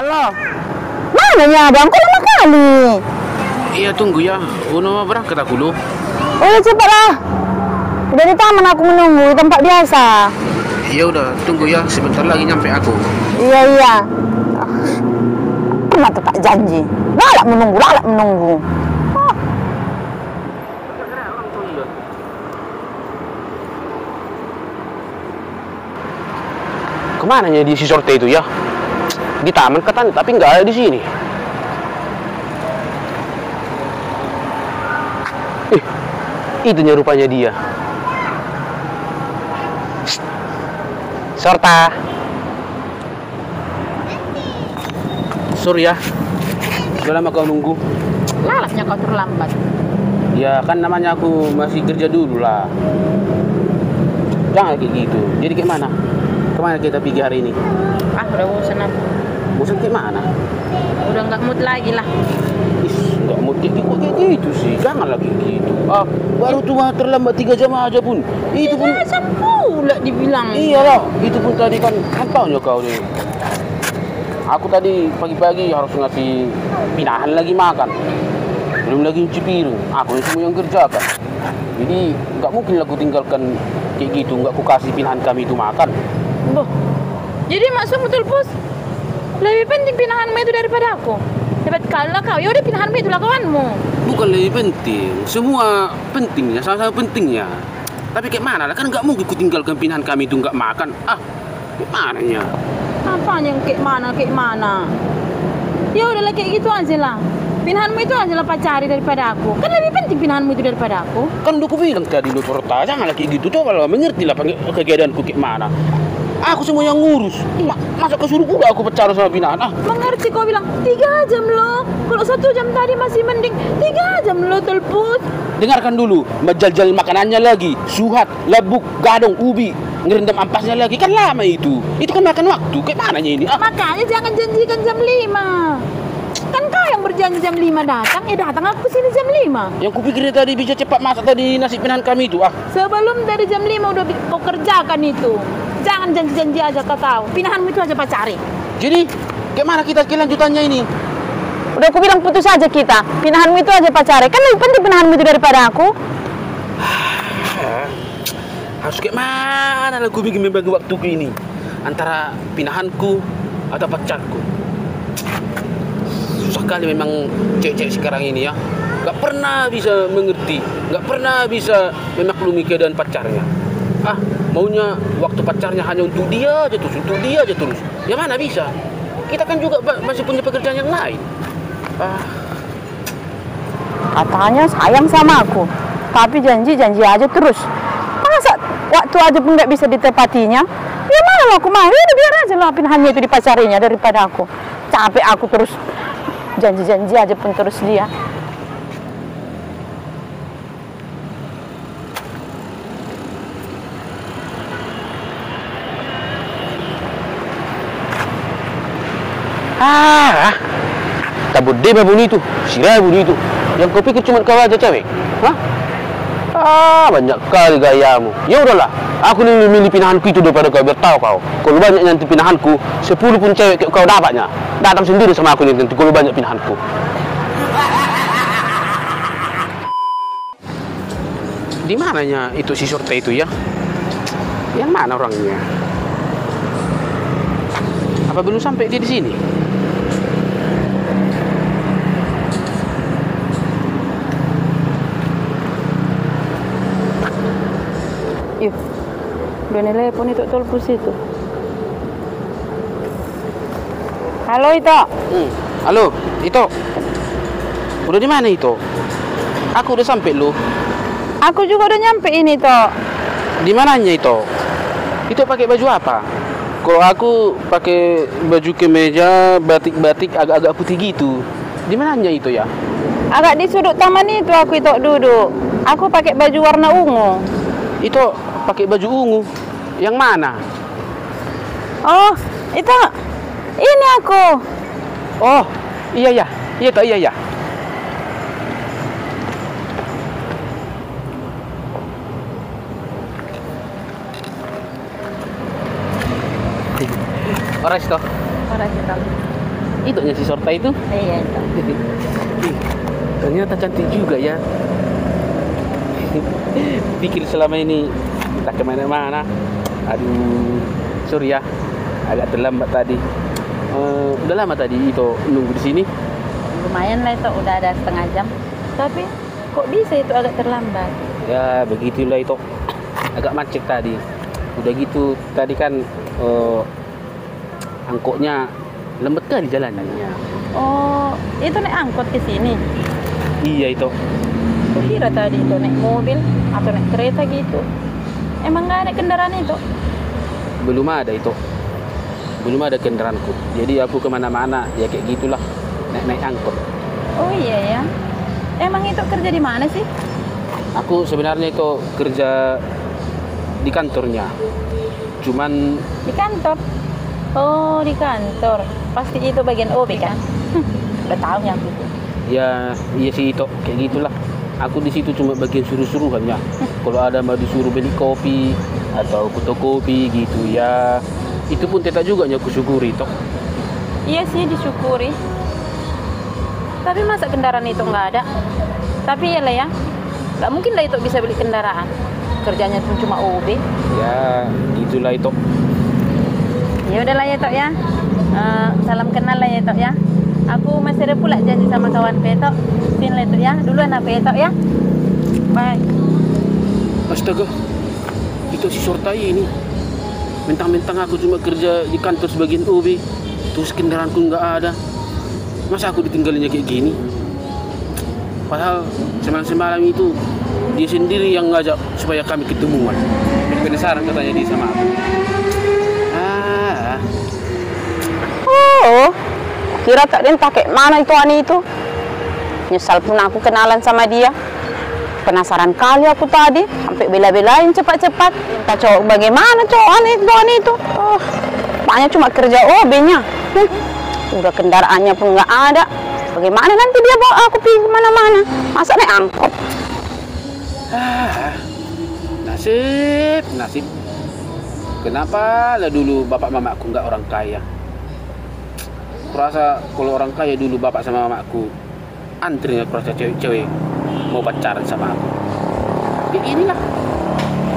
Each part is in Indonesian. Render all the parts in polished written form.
Halo. Mana ya abang? Kok lama kali? Iya tunggu ya, Uno berangkat aku lu. Oh ya cepatlah. Udah di taman aku menunggu di tempat biasa. Iya udah, tunggu ya, sebentar lagi nyampe aku. Iya iya. Kenapa tak janji? Lalak menunggu, lalak menunggu. Oh. Kemana ya di si sorte itu ya? Di taman katanya, tapi nggak ada di sini. Itunya rupanya dia. Sorta. Sorry ya, udah lama kau nunggu. Lalaknya kau terlambat. Ya kan namanya aku masih kerja dulu lah. Jangan kayak gitu. Jadi kayak mana? Kemana kita pergi hari ini? Ah udah bosan aku. Bosan kayak mana? Udah nggak mood lagi lah. Nggak mau kayak gitu sih. Jangan lagi gitu. Ah, baru cuma terlambat 3 jam aja pun. Itu pun. Ya, pula dibilang. Iyalah, itu pun tadi kan tahunya kau nih. Aku tadi pagi-pagi harus ngasih pinahan lagi makan. Belum lagi nyuci piring. Aku yang semua yang kerjakan. Jadi nggak mungkin aku tinggalkan kayak gitu. Nggak aku kasih pinahan kami itu makan. Boh. Jadi maksudmu Tulpus lebih penting pinahanmu itu daripada aku? Hebat kali lah kau. Ya udah pinahanmu itu lakukanmu. Bukan lebih penting. Semua pentingnya, sama-sama pentingnya. Tapi kayak mana lah, kan nggak mungkin ku tinggalkan pinahan kami itu nggak makan. Ah, kayak mananya? Apaan yang kayak mana? Ya udahlah kayak gitu aja lah. Pinahanmu itu aja lah pacari daripada aku. Kan lebih penting pinahanmu itu daripada aku. Kan udah ku bilang tadi lu Sorta, jangan lagi gitu. Coba lah mengerti lah kegiatanku kayak mana. Aku semua yang ngurus. Masa kau suruh pula aku pacaran sama pinahan? Ah, mengerti kau bilang 3 jam loh. Kalau 1 jam tadi masih mending. 3 jam loh Tulpus. dengarkan dulu, menjajal makanannya lagi, suhat, labuk, gadong, ubi, ngerendam ampasnya lagi, kan lama itu. Itu kan makan waktu, kayak mananya ini? Ah. Makanya jangan janjikan jam 5. Kan kau yang berjanji jam 5 datang, ya datang aku sini jam 5. Yang kupikir tadi bisa cepat masak tadi nasi pinahan kami itu. Ah. Sebelum dari jam 5 udah kau kerjakan itu. Jangan janji-janji aja kau tahu. Pinahanmu itu aja pacari. Jadi, kayak mana kita kelanjutannya ini? Udah aku bilang putus aja kita. Pinahanmu itu aja pacari. Kan lebih penting pinahanmu itu daripada aku. Harus kayak mana lah gue bikin membagi waktuku ini? Antara pinahanku atau pacarku? Susah kali memang cewek-cewek sekarang ini ya. Gak pernah bisa mengerti, gak pernah bisa memaklumi keadaan pacarnya. Ah, maunya waktu pacarnya hanya untuk dia aja terus, Ya mana bisa? Kita kan juga masih punya pekerjaan yang lain. Ah. Katanya sayang sama aku, tapi janji-janji aja terus. Masa waktu aja pun nggak bisa ditepatinya? Ya mana aku mau? Ya biar aja lah pinahannya itu dipacarinya daripada aku. Capek aku terus janji-janji aja pun terus dia. Tabut dia bunyi itu, sirai bunyi itu. Yang kau pikir cuma kau aja cewek? Hah? Ah, banyak kali gayamu. Ya udahlah, aku lebih milih pinahanku itu daripada kau, biar tahu kau. Kalau banyak nanti pinahanku, 10 pun cewek kau dapatnya. Datang sendiri sama aku nanti kalau banyak pinahanku. Di mananya itu si Sorte itu ya? Yang mana orangnya? Apa belum sampai dia di sini? Yuk, udah telepon itu Tulpus itu. Halo Ito. Halo, Ito. Udah di mana Ito? Aku udah sampai lu. Aku juga udah nyampe ini Ito. Di mananya Ito? Ito pakai baju apa? Kalau aku pakai baju kemeja batik-batik agak-agak putih gitu. Di mananya itu ya? Agak di sudut taman itu aku Ito duduk. Aku pakai baju warna ungu. Ito pakai baju ungu. Yang mana? Oh, Ito. Ini aku. Oh, iya ya. Iya Toh, iya ya. Oras to. Para kita. Itu nya si Sorta itu. Iya itu. Ih, ternyata cantik juga ya. Pikir selama ini tak kemana-mana. Aduh, sorry ya, agak terlambat tadi. Udah lama tadi itu nunggu di sini. Lumayan lah itu, udah ada setengah jam. Tapi kok bisa itu agak terlambat? Ya begitulah itu, agak macet tadi. Udah gitu tadi kan angkotnya lembat kali jalanannya. Oh, itu naik angkot ke sini. Iya itu. Kira tadi itu naik mobil atau naik kereta gitu. Emang nggak ada kendaraan itu? Belum ada itu. Belum ada kendaraanku. Jadi aku kemana-mana ya kayak gitulah, naik angkot. Oh iya ya. Emang itu kerja di mana sih? Aku sebenarnya itu kerja di kantornya. Cuman Di kantor. Oh, di kantor. Pasti itu bagian OB kan? Udah tahu ya aku itu. ya iya sih itu kayak gitulah. Aku di situ cuma bagian suruh-suruhannya. Kalau ada mau disuruh beli kopi atau fotokopi gitu ya, itu pun tidak juga aku syukuri toh. Iya sih disyukuri. Tapi masa kendaraan itu nggak ada? Tapi ya lah ya, nggak mungkin lah itu bisa beli kendaraan. Kerjanya pun cuma OB. Ya gitulah itu. Ya udahlah ya Tok ya. Salam kenal lah ya Tok ya. Aku masih ada pula janji sama kawan Petok. Sin lah Tok ya. Duluan apa ya Tok ya. Bye. Astaga, itu si Sortai ini. Mentang-mentang aku cuma kerja di kantor sebagian OB, terus kendaraanku nggak ada. Masa aku ditinggalinnya kayak gini? Padahal semalam itu dia sendiri yang ngajak supaya kami ketemuan. Penasaran katanya dia sama aku. Oh, kira tak dia pakai mana itu Ani itu. Nyesal pun aku kenalan sama dia. Penasaran kali aku tadi, sampai bela-belain cepat-cepat. Kita cowok bagaimana cowok Ani itu. Oh, makanya cuma kerja OB-nya. Udah kendaraannya pun nggak ada. Bagaimana nanti dia bawa aku pergi kemana-mana? Masa naik angkot? Nasib. Kenapa lah dulu bapak mamaku nggak orang kaya? Kurasa kalau orang kaya dulu bapak sama mamaku antrinya kurasa cewek-cewek mau pacaran sama aku. Ya inilah,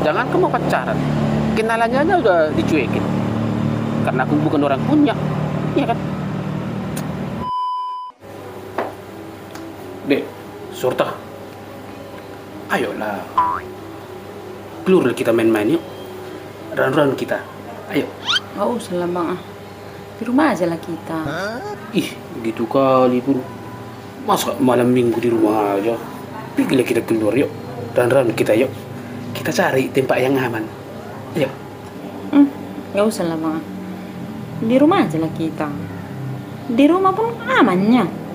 jangan kamu mau pacaran, kenalannya aja udah dicuekin. Karena aku bukan orang punya, iya kan? Dek, Sorta, ayolah, keluar kita main-main yuk, run-run kita, ayo. Nggak usah lah Bang. Di rumah aja lah kita. Ih, gitu kali pun. Masa malam minggu di rumah aja? Pergilah kita keluar yuk, run-run kita yuk. Kita cari tempat yang aman, ayo. Nggak usah lah Bang. Di rumah aja lah kita. Di rumah pun amannya.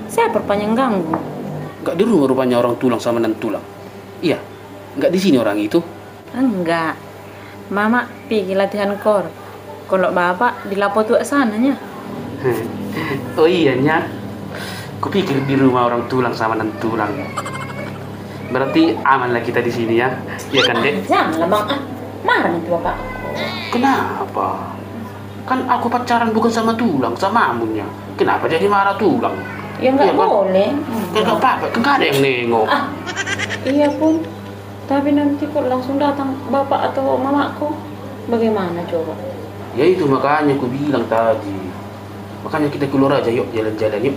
Siapa yang ganggu? Enggak di rumah rupanya orang tulang sama nan tulang. Iya, enggak di sini orang itu. Enggak. Mama pergi latihan kor. Kalau bapak di lapo tua sananya. Oh iya nya. Kupikir di rumah orang tulang sama nan tulang. Berarti aman lah kita di sini ya. Iya kan, Dek? Janganlah Bang. Marah nanti bapak. Kenapa? Kan aku pacaran bukan sama tulang, sama amunnya. Kenapa jadi marah tulang? Ya nggak boleh. Kan nggak apa-apa, kan nggak ada yang nengok. Iya pun. Tapi nanti kok langsung datang bapak atau mamaku, bagaimana coba? Ya itu makanya aku bilang tadi. Makanya kita keluar aja yuk, jalan-jalan yuk.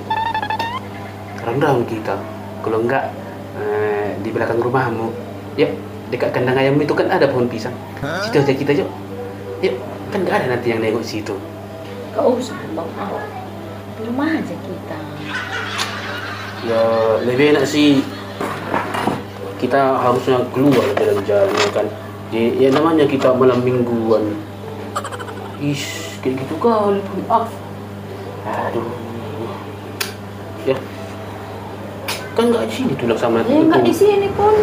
Run-run kita. Kalau enggak di belakang rumahmu, yuk dekat kandang ayam itu kan ada pohon pisang. Situ aja kita yuk. Yuk, kan nggak ada nanti yang nengok situ. Gak usah Bang. Di rumah aja kita. Ya lebih enak sih. Kita harusnya keluar jalan-jalan kan. Ya namanya kita malam mingguan. Kayak gitu kali pun. Aduh. Ya. Kan nggak di sini tulang sama Ya nggak di sini pun.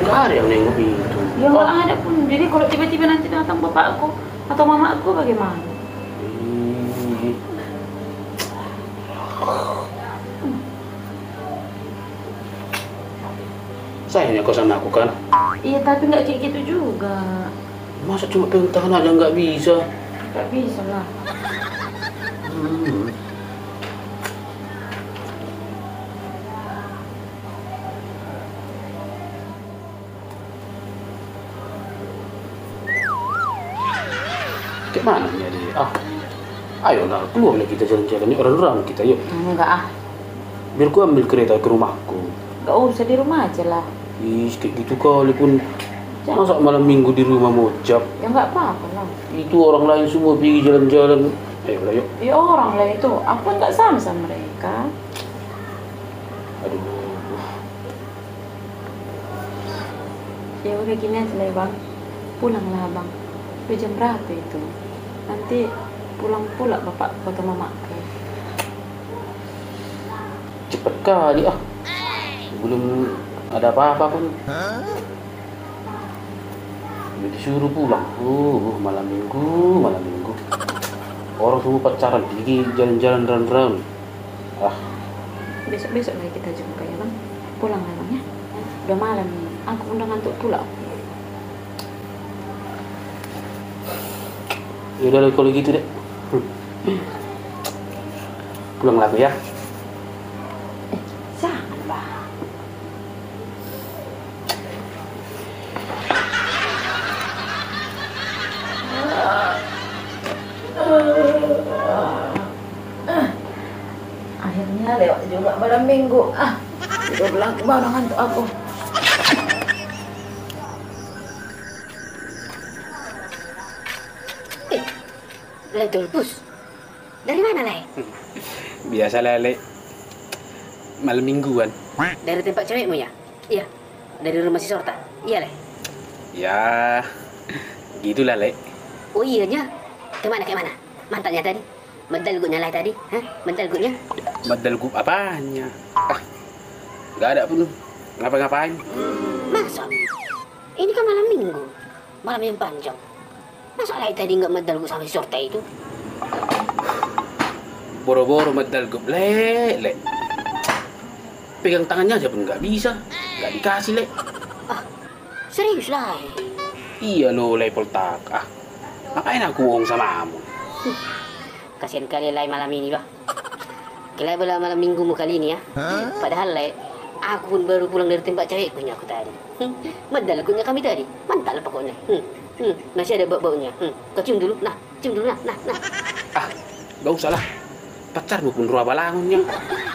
Nggak ada yang nengok itu. Ya nggak ada pun. Jadi kalau tiba-tiba nanti datang bapakku atau mamaku bagaimana? Sayangnya kau sama aku kan? Iya tapi nggak kayak gitu juga. Masa cuma pegang tangan aja nggak bisa? Nggak bisa lah. Kayak mana nih adik? Ayolah, keluarlah kita jalan-jalan. Yuk, orang-orang kita, yuk. Enggak ah. Biar ku ambil kereta ke rumahku. Enggak usah di rumah aja lah. Ih, kayak gitu kali pun. Masa malam minggu di rumah mojab? Ya enggak apa-apa lah. Itu orang lain semua pergi jalan-jalan. Ayolah, yuk. Ya orang lain itu, aku kan enggak sama mereka. Aduh. Ya udah gini aja lah ya, Bang. Pulanglah Bang. Udah jam berapa itu? Nanti pulang pula bapak atau mama. Cepet kali belum ada apa-apa pun. Udah disuruh pulang. Malam minggu. Orang semua pacaran, pergi jalan-jalan round-round. Besok-besok lagi kita jumpa ya Bang. Pulang lah Bang ya. Udah malam nih. Aku udah ngantuk pula. Ya udah kalau gitu deh. Pulang lagi ya. Jangan Bang. Akhirnya lewat juga malam minggu. Udah pulang ke bawah ngantuk aku. Ledul Pus. Dari mana, Leh? Biasa lele. Malam mingguan. Dari tempat cewekmu ya? Iya. Dari rumah si Sorta? Iya, Leh. Ya, gitulah Le. Oh iya nya. Kemana? Mantannya tadi? Medalgutnya Leh tadi? Hah? Medalgutnya? Medalgup apanya? Gak ada pun. Ngapa-ngapain? Masa? Ini kan malam minggu. Malam yang panjang. Masa Leh tadi nggak medalgut sama si Sorta itu? Boro-boro medalgup Le. Pegang tangannya aja pun nggak bisa. Nggak dikasih Le. Serius lah. Iya lo Le Poltak. Ngapain aku bohong sama kamu? Kasihan kali Leh malam ini bah. Kira bola malam minggumu kali ini ya. Padahal Leh, aku pun baru pulang dari tempat cewekku aku tadi. Medalgutnya kami tadi. Mantap pokoknya. Masih ada bau-baunya. Kau cium dulu. Nah. Gak usah lah. Pacarmu pun ruah balangunnya.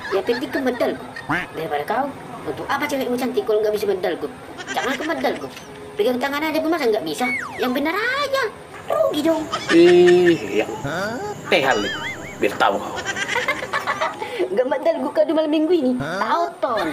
Ya penting ke medalgut. Daripada kau. Untuk apa cewekmu cantik kalau nggak bisa medalgut? Jangan ke medalgut. Pegang tangan aja pun masa nggak bisa? Yang benar aja. Rugi dong. Yang tehal Le. Biar tahu kau. Nggak medalgut kau di malam minggu ini. Tahu ton.